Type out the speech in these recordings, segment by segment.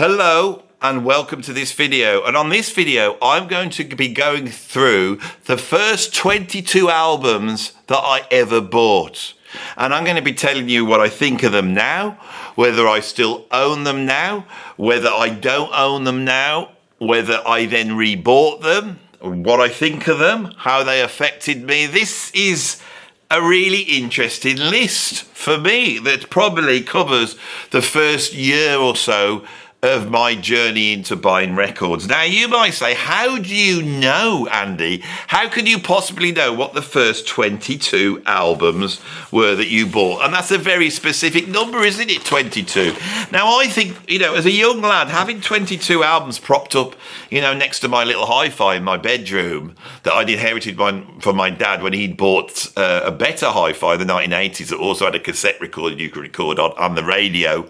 Hello and welcome to this video. And on this video, I'm going to be going through the first 22 albums that I ever bought. And I'm going to be telling you what I think of them now, whether I still own them now, whether I don't own them now, whether I then rebought them, what I think of them, how they affected me. This is a really interesting list for me that probably covers the first year or so of my journey into buying records. Now, you might say, how do you know, Andy? How can you possibly know what the first 22 albums were that you bought? And that's a very specific number, isn't it, 22? Now, I think, as a young lad, having 22 albums propped up, next to my little hi-fi in my bedroom that I'd inherited from my dad when he'd bought a better hi-fi in the 1980s that also had a cassette recorder you could record on the radio.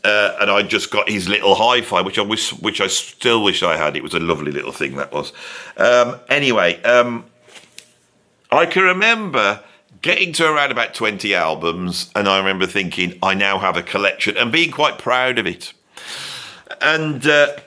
And I just got his little hi-fi, which I still wish I had. It was a lovely little thing, that was. Anyway, I can remember getting to around about 20 albums, and I remember thinking, I now have a collection, and being quite proud of it. And at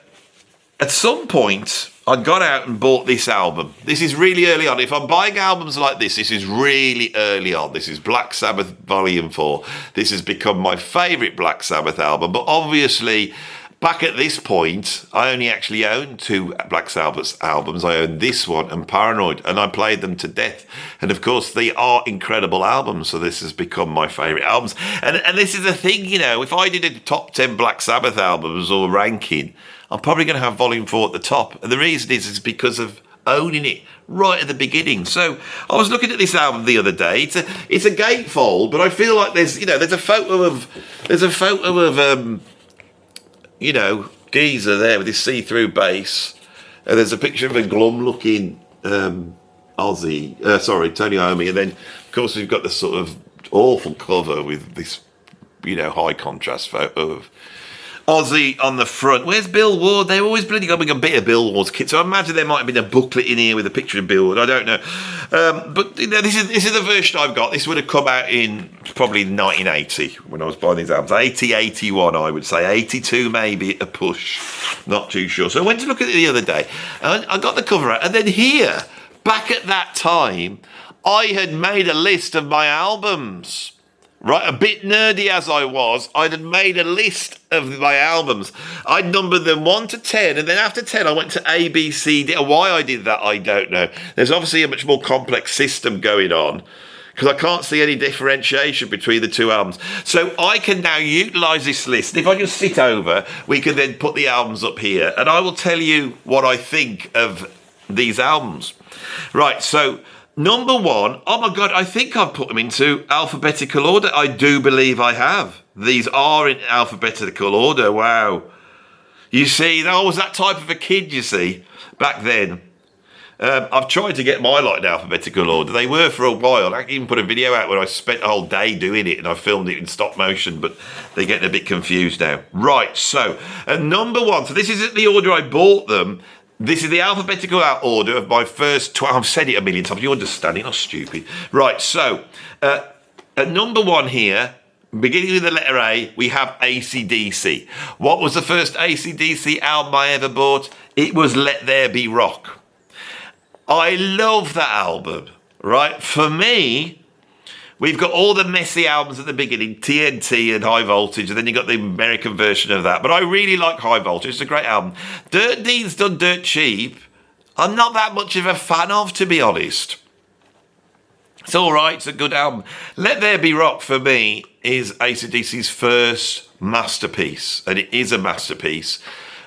some point, I got out and bought this album. This is really early on. If I'm buying albums like this is really early on. This is Black Sabbath Volume 4. This has become my favourite Black Sabbath album. But obviously, back at this point, I only actually owned two Black Sabbath albums. I owned this one and Paranoid, and I played them to death. And of course, they are incredible albums, so this has become my favourite albums. And this is the thing, if I did a top 10 Black Sabbath albums or ranking, I'm probably going to have Volume 4 at the top. And the reason is because of owning it right at the beginning. So I was looking at this album the other day. It's a gatefold, but I feel like there's a photo of geezer there with his see-through bass. And there's a picture of a glum-looking Tony Iommi. And then, of course, we've got this sort of awful cover with this, high contrast photo of Ozzy on the front. Where's Bill Ward? They're always bloody got a bit of Bill Ward's kit. So I imagine there might have been a booklet in here with a picture of Bill Ward. I don't know. But this is the version I've got. This would have come out in probably 1980 when I was buying these albums. 80, 81, I would say. 82 maybe, a push. Not too sure. So I went to look at it the other day. And I got the cover out. And then here, back at that time, I had made a list of my albums. Right, a bit nerdy as I was, I'd made a list of my albums. I'd numbered them 1 to 10, and then after 10, I went to A, B, C, D. Why I did that, I don't know. There's obviously a much more complex system going on, because I can't see any differentiation between the two albums. So I can now utilise this list. If I just sit over, we can then put the albums up here, and I will tell you what I think of these albums. Right, so number 1, oh my God, I think I've put them into alphabetical order. I do believe I have. These are in alphabetical order. Wow. You see, I was that type of a kid, you see, back then. I've tried to get my lot in alphabetical order. They were for a while. I even put a video out where I spent a whole day doing it and I filmed it in stop motion, but they're getting a bit confused now. Right, so number 1. So this isn't the order I bought them. This is the alphabetical order of my first 12. I've said it a million times. You understand it, not stupid. Right, so at number 1 here, beginning with the letter A, we have AC/DC. What was the first AC/DC album I ever bought? It was Let There Be Rock. I love that album, right? For me, we've got all the messy albums at the beginning, TNT and High Voltage, and then you got the American version of that. But I really like High Voltage. It's a great album. Dirt Deeds Done Dirt Cheap, I'm not that much of a fan of, to be honest. It's all right. It's a good album. Let There Be Rock, for me, is AC/DC's first masterpiece, and it is a masterpiece.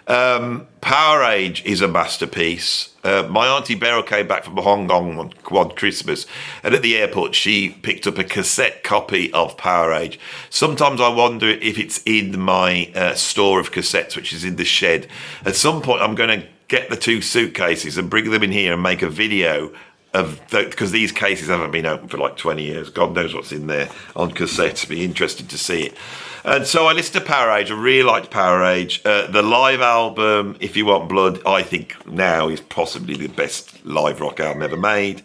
Power Age is a masterpiece. My Auntie Beryl came back from Hong Kong one Christmas, and at the airport she picked up a cassette copy of Power Age. Sometimes I wonder if it's in my store of cassettes, which is in the shed. At some point I'm going to get the 2 suitcases and bring them in here and make a video of because these cases haven't been open for like 20 years. God knows what's in there on cassettes. Be interested to see it. And so I listened to Power Age. I really liked Power Age. The live album, If You Want Blood, I think now is possibly the best live rock album ever made.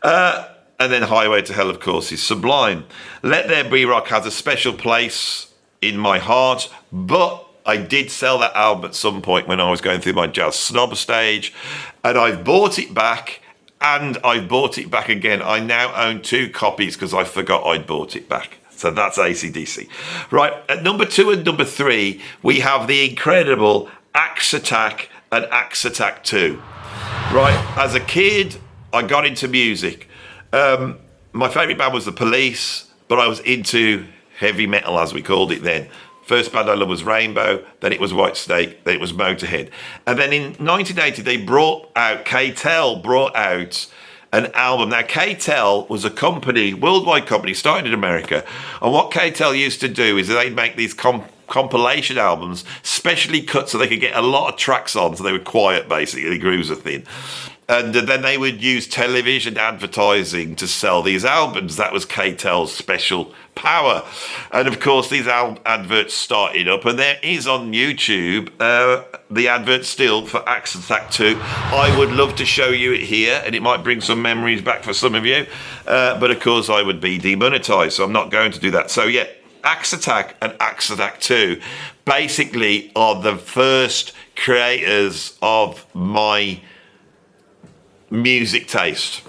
And then Highway to Hell, of course, is sublime. Let There Be Rock has a special place in my heart, but I did sell that album at some point when I was going through my jazz snob stage, and I've bought it back, and I've bought it back again. I now own 2 copies because I forgot I'd bought it back. So that's AC/DC. Right, at number 2 and number 3, we have the incredible Axe Attack and Axe Attack 2. Right, as a kid, I got into music. My favourite band was The Police, but I was into heavy metal, as we called it then. First band I loved was Rainbow, then it was Whitesnake, then it was Motorhead. And then in 1980, K-Tel brought out an album. Now, K-Tel was a company, worldwide company, started in America. And what K-Tel used to do is they'd make these compilation albums, specially cut so they could get a lot of tracks on, so they were quiet, basically, the grooves are thin. And then they would use television advertising to sell these albums. That was K-Tel's special power. And of course, these adverts started up, and there is on YouTube the advert still for Axe Attack 2. I would love to show you it here, and it might bring some memories back for some of you. But of course, I would be demonetized, so I'm not going to do that. So yeah, Axe Attack and Axe Attack 2 basically are the first creators of my music taste,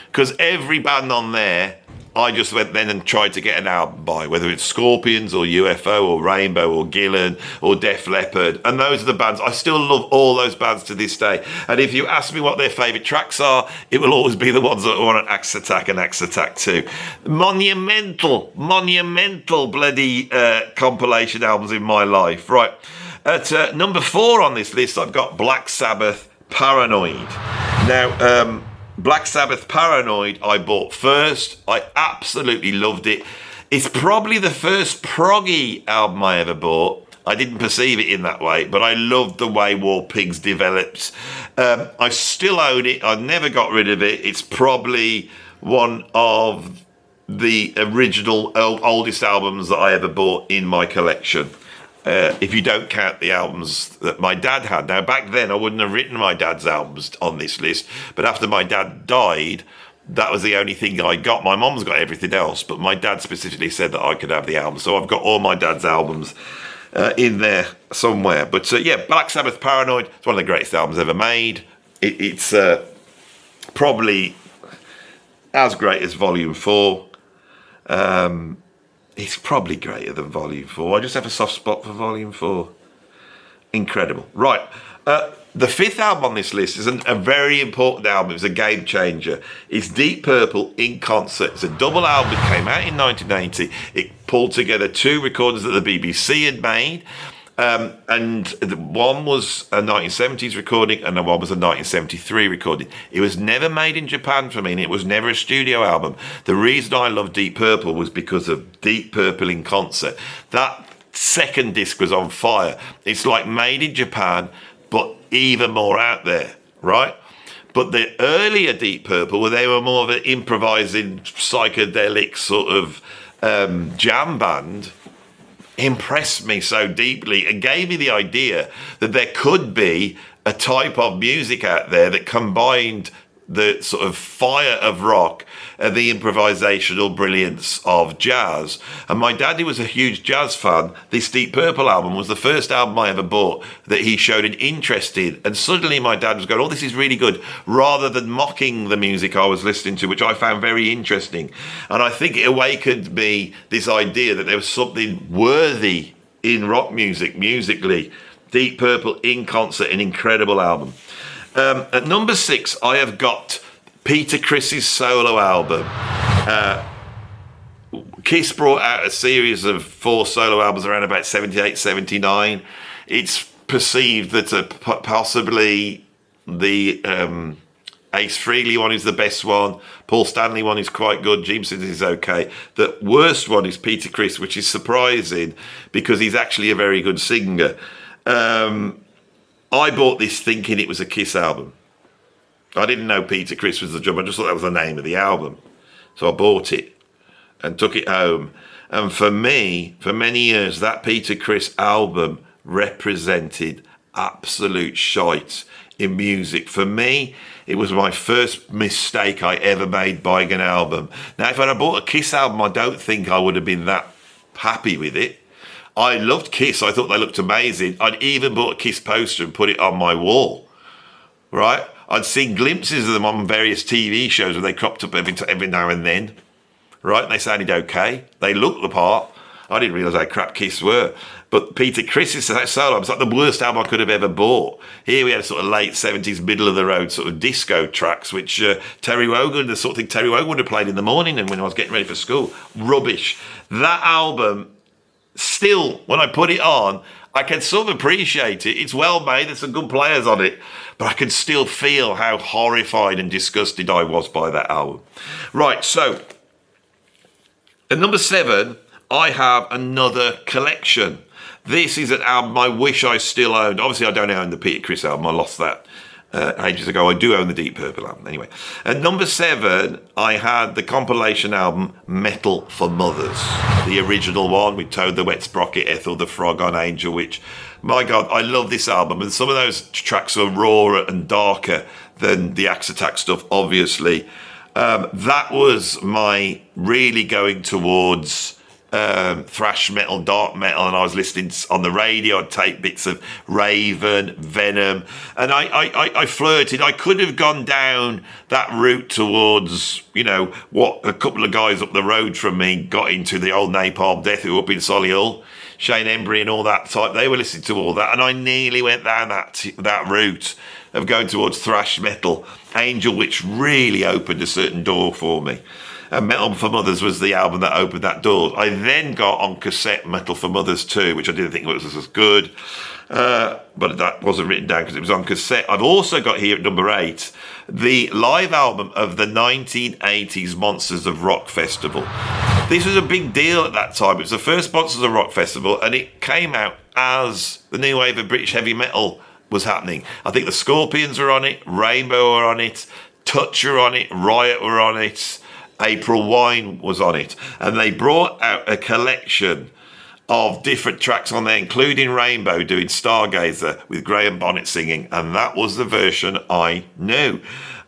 because every band on there I just went then and tried to get an album by, whether it's Scorpions or UFO or Rainbow or Gillan or Def Leppard, and those are the bands. I still love all those bands to this day, and if you ask me what their favourite tracks are, it will always be the ones that are on Axe Attack and Axe Attack 2. Monumental bloody compilation albums in my life. Right, at number 4 on this list I've got Black Sabbath, Paranoid. Now, Black Sabbath Paranoid I bought first. I absolutely loved it. It's probably the first proggy album I ever bought. I didn't perceive it in that way, but I loved the way War Pigs developed. I still own it. I never got rid of it. It's probably one of the original oldest albums that I ever bought in my collection. If you don't count the albums that my dad had. Now, back then, I wouldn't have written my dad's albums on this list, but after my dad died, that was the only thing I got. My mom's got everything else, but my dad specifically said that I could have the album. So I've got all my dad's albums in there somewhere. But yeah, Black Sabbath Paranoid, it's one of the greatest albums ever made. It's probably as great as Volume 4. It's probably greater than Volume 4. I just have a soft spot for Volume 4. Incredible. Right. The 5th album on this list is a very important album. It was a game changer. It's Deep Purple in concert. It's a double album. It came out in 1980. It pulled together 2 recordings that the BBC had made. And one was a 1970s recording and the one was a 1973 recording. It was never made in Japan for me, and it was never a studio album. The reason I love Deep Purple was because of Deep Purple in concert. That second disc was on fire. It's like made in Japan, but even more out there, right? But the earlier Deep Purple, they were more of an improvising, psychedelic sort of jam band, impressed me so deeply and gave me the idea that there could be a type of music out there that combined the sort of fire of rock and the improvisational brilliance of jazz. And my daddy was a huge jazz fan. This Deep Purple album was the first album I ever bought that he showed an interest in. And suddenly my dad was going, oh, this is really good, rather than mocking the music I was listening to, which I found very interesting. And I think it awakened me this idea that there was something worthy in rock music, musically. Deep Purple in concert, an incredible album. At number 6, I have got Peter Criss's solo album. Kiss brought out a series of 4 solo albums around about 78, 79. It's perceived that possibly the Ace Frehley one is the best one. Paul Stanley one is quite good. Gene Simmons is okay. The worst one is Peter Criss, which is surprising because he's actually a very good singer. I bought this thinking it was a Kiss album. I didn't know Peter Criss was the drummer. I just thought that was the name of the album. So I bought it and took it home. And for me, for many years, that Peter Criss album represented absolute shite in music. For me, it was my first mistake I ever made buying an album. Now, if I'd have bought a Kiss album, I don't think I would have been that happy with it. I loved Kiss. I thought they looked amazing. I'd even bought a Kiss poster and put it on my wall, right? I'd seen glimpses of them on various TV shows where they cropped up every now and then, right? And they sounded okay. They looked the part. I didn't realise how crap Kiss were. But Peter Criss's solo album was like the worst album I could have ever bought. Here we had a sort of late 70s, middle of the road sort of disco tracks, which Terry Wogan, the sort of thing Terry Wogan would have played in the morning and when I was getting ready for school. Rubbish. That album, still, when I put it on, I can sort of appreciate it. It's well made. There's some good players on it. But I can still feel how horrified and disgusted I was by that album. Right, so at number 7, I have another collection. This is an album I wish I still owned. Obviously, I don't own the Peter Criss album. I lost that ages ago. I do own the Deep Purple album. Anyway, at number 7, I had the compilation album Metal for Mothers. The original one with Toad the Wet Sprocket, Ethel the Frog on Angel Witch. My God, I love this album. And some of those tracks are rawer and darker than the Axe Attack stuff, obviously. That was my really going towards thrash metal, dark metal, and I was listening on the radio. I'd take bits of Raven, Venom, and I flirted. I could have gone down that route towards, you know, what a couple of guys up the road from me got into, the old Napalm Death who were up in Solihull, Shane Embry and all that type. They were listening to all that, and I nearly went down that route of going towards thrash metal. Angel Witch really opened a certain door for me. And Metal for Mothers was the album that opened that door. I then got on cassette Metal for Mothers 2, which I didn't think was as good. But that wasn't written down because it was on cassette. I've also got here at number 8, the live album of the 1980s Monsters of Rock Festival. This was a big deal at that time. It was the first Monsters of Rock Festival, and it came out as the new wave of British heavy metal was happening. I think the Scorpions were on it, Rainbow were on it, Touch were on it, Riot were on it, April Wine was on it, and they brought out a collection of different tracks on there, including Rainbow doing Stargazer with Graham Bonnet singing, and that was the version I knew.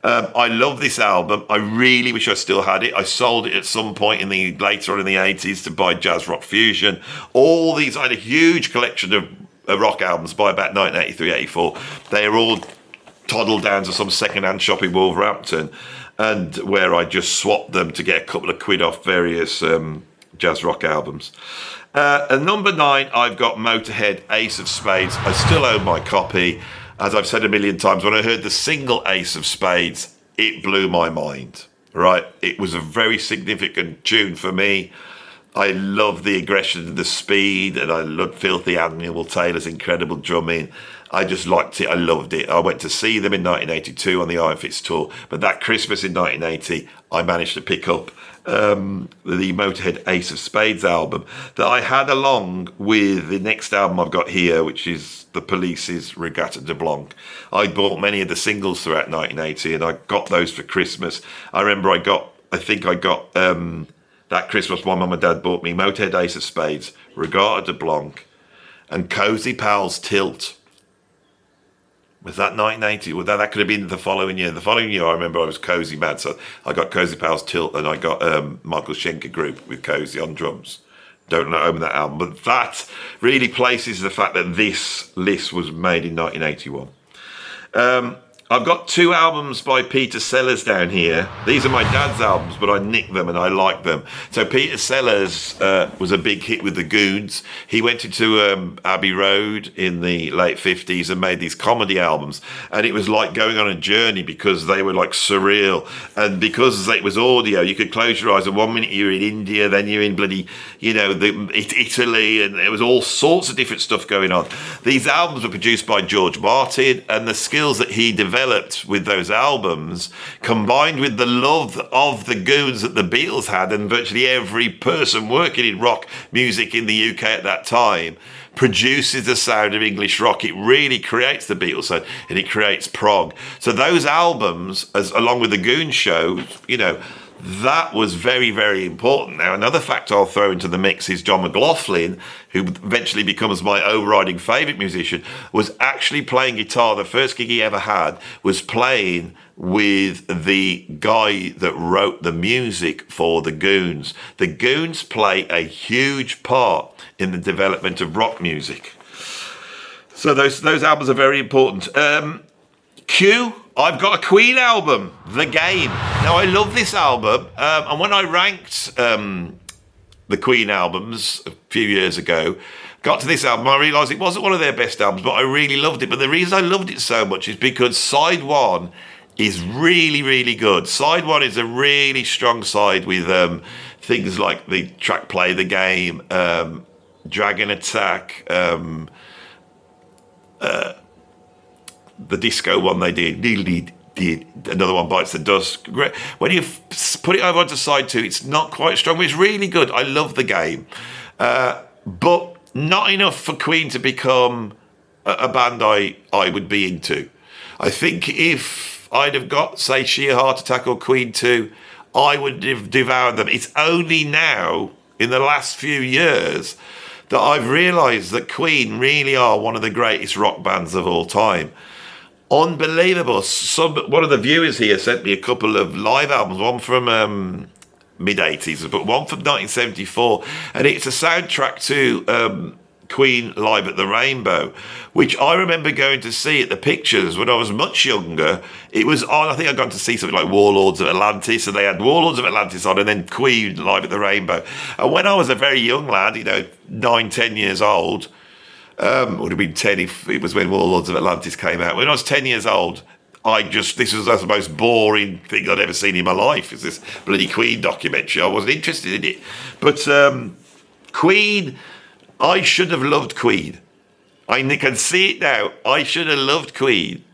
I love this album. I really wish I still had it. I sold it at some point later on in the 80s to buy Jazz Rock Fusion. All these, I had a huge collection of rock albums by about 1983-84. They are all toddled down to some second-hand shop in Wolverhampton, and where I just swapped them to get a couple of quid off various jazz rock albums. At number 9, I've got Motorhead, Ace of Spades. I still own my copy. As I've said a million times, when I heard the single Ace of Spades, it blew my mind, right? It was a very significant tune for me. I love the aggression and the speed, and I loved Filthy Animal Taylor's incredible drumming. I just liked it. I loved it. I went to see them in 1982 on the Iron Fist tour, but that Christmas in 1980, I managed to pick up the Motorhead Ace of Spades album that I had along with the next album I've got here, which is The Police's Regatta de Blanc. I bought many of the singles throughout 1980, and I got those for Christmas. I remember I got that Christmas, my mum and dad bought me Motorhead Ace of Spades, Regatta de Blanc, and Cozy Pals Tilt. Was that 1980? Well, that could have been the following year. The following year, I remember I was Cozy mad, so I got Cozy Pals Tilt, and I got Michael Schenker Group with Cozy on drums. Don't know own that album, but that really places the fact that this list was made in 1981. I've got 2 albums by Peter Sellers down here. These are my dad's albums, but I nicked them and I like them. So Peter Sellers was a big hit with the Goons. He went into Abbey Road in the late 50s and made these comedy albums. And it was like going on a journey because they were like surreal. And because it was audio, you could close your eyes and 1 minute you're in India, then you're in bloody, Italy, and there was all sorts of different stuff going on. These albums were produced by George Martin, and the skills that he developed with those albums, combined with the love of the Goons that the Beatles had, and virtually every person working in rock music in the UK at that time, produces the sound of English rock. It really creates the Beatles sound, and it creates prog. So those albums, along with the Goons show, that was very, very important. Now, another fact I'll throw into the mix is John McLaughlin, who eventually becomes my overriding favourite musician, was actually playing guitar. The first gig he ever had was playing with the guy that wrote the music for the Goons. The Goons play a huge part in the development of rock music. So those albums are very important. Q, I've got a Queen album, The Game. Now, I love this album, and when I ranked the Queen albums a few years ago, got to this album, I realised it wasn't one of their best albums, but I really loved it. But the reason I loved it so much is because side one is really, really good. Side one is a really strong side with things like the track Play the Game, Dragon Attack, the disco one they did, another one Bites the Dust. Great. When you put it over onto side two, it's not quite strong, but it's really good. I love The Game. But not enough for Queen to become a band I would be into. I think if I'd have got, say, Sheer Heart Attack or Queen 2, I would have devoured them. It's only now, in the last few years, that I've realised that Queen really are one of the greatest rock bands of all time. Unbelievable. One of the viewers here sent me a couple of live albums, one from mid-80s, but one from 1974, and it's a soundtrack to Queen Live at the Rainbow, which I remember going to see at the Pictures when I was much younger. It was on, I think I'd gone to see something like Warlords of Atlantis, and they had Warlords of Atlantis on, and then Queen Live at the Rainbow. And when I was a very young lad, 9, 10 years old, would have been 10 if it was when Warlords of Atlantis came out. When I was 10 years old, this was the most boring thing I'd ever seen in my life, is this bloody Queen documentary. I wasn't interested in it. But Queen, I should have loved Queen. I can see it now. I should have loved Queen.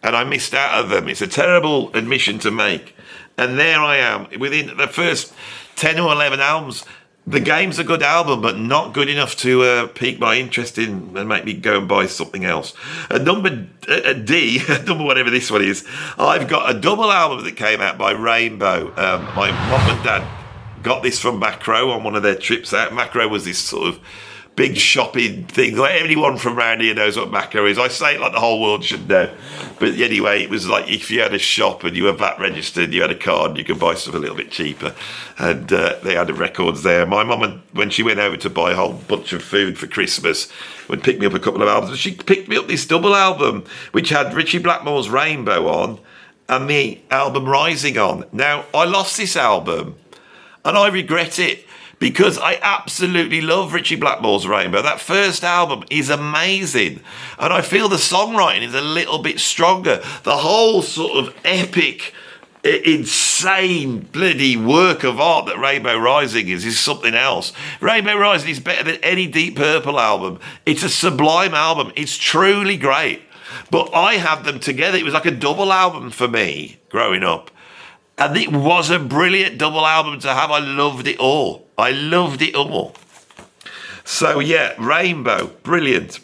And I missed out on them. It's a terrible admission to make. And there I am. Within the first 10 or 11 albums, The Game's a good album, but not good enough to pique my interest in and make me go and buy something else. Number D, number whatever this one is, I've got a double album that came out by Rainbow. My mum and dad got this from Macro on one of their trips out. Macro was this sort of big shopping thing. Like anyone from around here knows what Macro is. I say it like the whole world should know. But anyway, it was like if you had a shop and you were VAT registered, you had a card, you could buy stuff a little bit cheaper. And they had the records there. My mum, when she went over to buy a whole bunch of food for Christmas, would pick me up a couple of albums. She picked me up this double album, which had Ritchie Blackmore's Rainbow on and the album Rising on. Now, I lost this album and I regret it, because I absolutely love Ritchie Blackmore's Rainbow. That first album is amazing. And I feel the songwriting is a little bit stronger. The whole sort of epic, insane, bloody work of art that Rainbow Rising is something else. Rainbow Rising is better than any Deep Purple album. It's a sublime album. It's truly great. But I had them together. It was like a double album for me growing up. And it was a brilliant double album to have. I loved it all. I loved it all. So yeah, Rainbow, brilliant.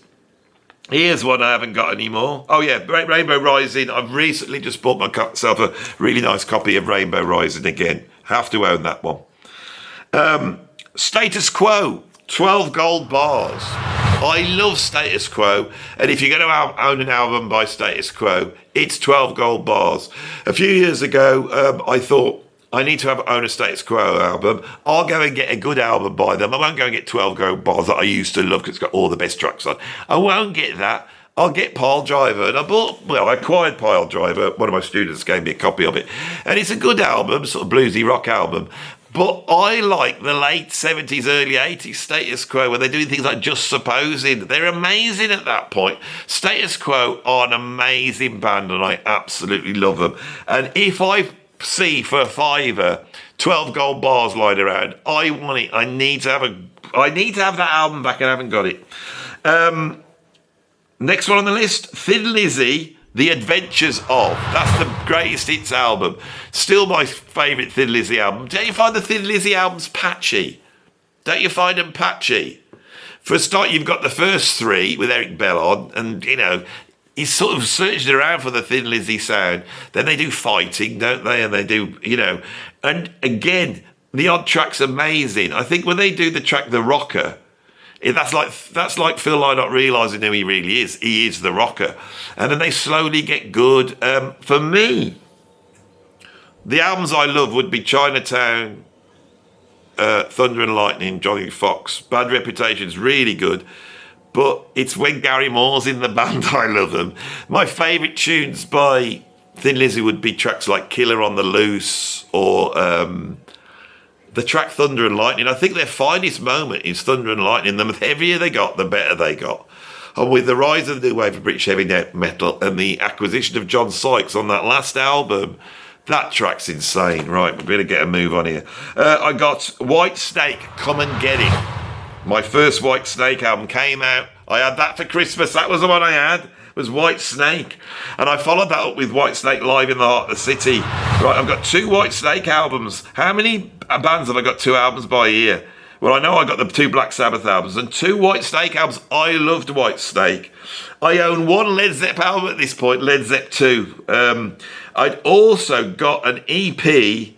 Here's one I haven't got anymore. Oh yeah, Rainbow Rising. I've recently just bought myself a really nice copy of Rainbow Rising again. Have to own that one. Status Quo, 12 gold bars. I love Status Quo, and if you're going to own an album by Status Quo, it's 12 gold bars. A few years ago, I thought, I need to own a Status Quo album. I'll go and get a good album by them. I won't go and get 12 gold bars that I used to love because it's got all the best tracks on. I won't get that. I'll get Pile Driver. And I acquired Pile Driver. One of my students gave me a copy of it. And it's a good album, sort of bluesy rock album. But I like the late 70s, early 80s Status Quo, where they're doing things like Just Supposing. They're amazing at that point. Status Quo are an amazing band, and I absolutely love them. And if I see for a £5 12 gold bars lying around, I want it. I need to have that album back, and I haven't got it. Next one on the list, Thin Lizzy, The Adventures Of. That's the greatest hits album. Still my favourite Thin Lizzy album. Don't you find the Thin Lizzy albums patchy? Don't you find them patchy? For a start, you've got the first three with Eric Bell on, and, he's sort of searching around for the Thin Lizzy sound. Then they do Fighting, don't they? And they do, and again, the odd track's amazing. I think when they do the track The Rocker, that's like Phil Lynott not realising who he really is. He is the rocker. And then they slowly get good. For me, the albums I love would be Chinatown, Thunder and Lightning, Johnny Fox. Bad Reputation's really good. But it's when Gary Moore's in the band I love them. My favourite tunes by Thin Lizzy would be tracks like Killer on the Loose or the track Thunder and Lightning. I think their finest moment is Thunder and Lightning. The heavier they got, the better they got. And with the rise of the new wave of British heavy metal and the acquisition of John Sykes on that last album, that track's insane. Right, we're going to get a move on here. I got White Snake, Come and Get It. My first White Snake album came out. I had that for Christmas. That was the one I had, was White Snake. And I followed that up with White Snake Live in the Heart of the City. Right, I've got 2 White Snake albums. How many bands have I got 2 albums by here? Well, I know I got the 2 Black Sabbath albums and 2 White Snake albums. I loved White Snake. I own 1 Led Zepp album at this point, Led Zepp 2. I'd also got an EP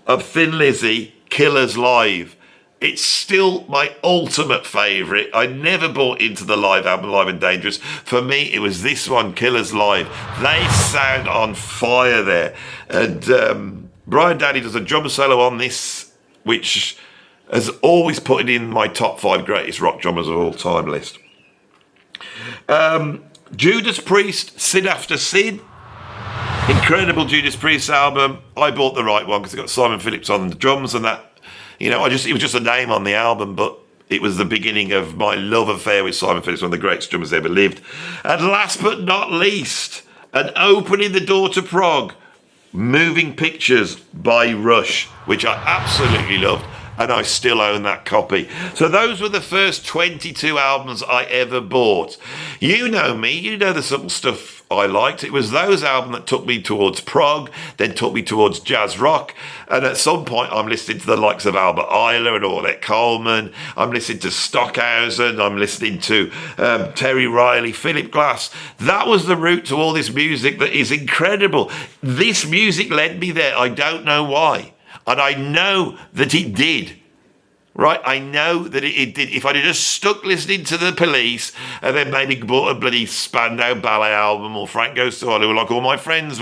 of Thin Lizzy, Killers Live. It's still my ultimate favourite. I never bought into the live album, Live and Dangerous. For me, it was this one, Killers Live. They sound on fire there. And Brian Downey does a drum solo on this, which has always put it in my top 5 greatest rock drummers of all time list. Judas Priest, Sin After Sin. Incredible Judas Priest album. I bought the right one because it got Simon Phillips on the drums and that. It was just a name on the album, but it was the beginning of my love affair with Simon Phillips, one of the greatest drummers ever lived. And last but not least, and opening the door to prog, Moving Pictures by Rush, which I absolutely loved, and I still own that copy. So those were the first 22 albums I ever bought. You know me, you know the sort of stuff I liked. It was those albums that took me towards prog, then took me towards jazz rock, and at some point I'm listening to the likes of Albert Ayler and Ornette Coleman. I'm listening to Stockhausen. I'm listening to Terry Riley, Philip Glass. That was the route to all this music that is incredible. This music led me there. I don't know why. And I know that it did. Right? I know that it did. If I'd have just stuck listening to the Police and then maybe bought a bloody Spandau Ballet album or Frank Goes to Hollywood like all my friends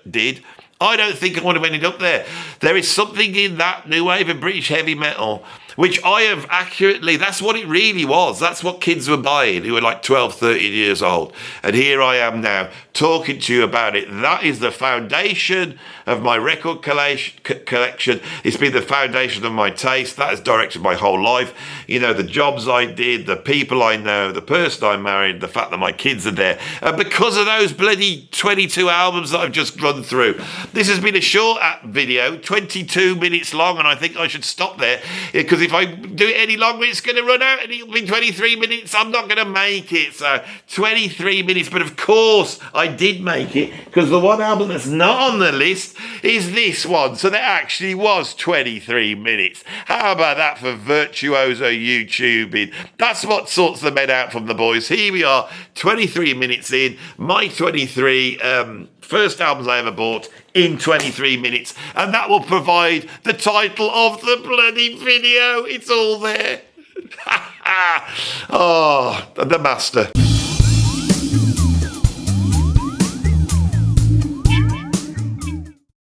did, I don't think I would have ended up there. There is something in that new wave of British heavy metal which I have accurately, that's what it really was. That's what kids were buying who were like 12, 13 years old. And here I am now talking to you about it. That is the foundation of my record collection. It's been the foundation of my taste. That has directed my whole life. The jobs I did, the people I know, the person I married, the fact that my kids are there. And because of those bloody 22 albums that I've just run through. This has been a short video, 22 minutes long, and I think I should stop there because if I do it any longer, it's going to run out and it'll be 23 minutes. I'm not going to make it. So 23 minutes. But of course, I did make it because the one album that's not on the list is this one. So there actually was 23 minutes. How about that for virtuoso YouTubing? That's what sorts the men out from the boys. Here we are, 23 minutes in. My 23 first albums I ever bought in 23 minutes, and that will provide the title of the bloody video. It's all there. Oh, the master.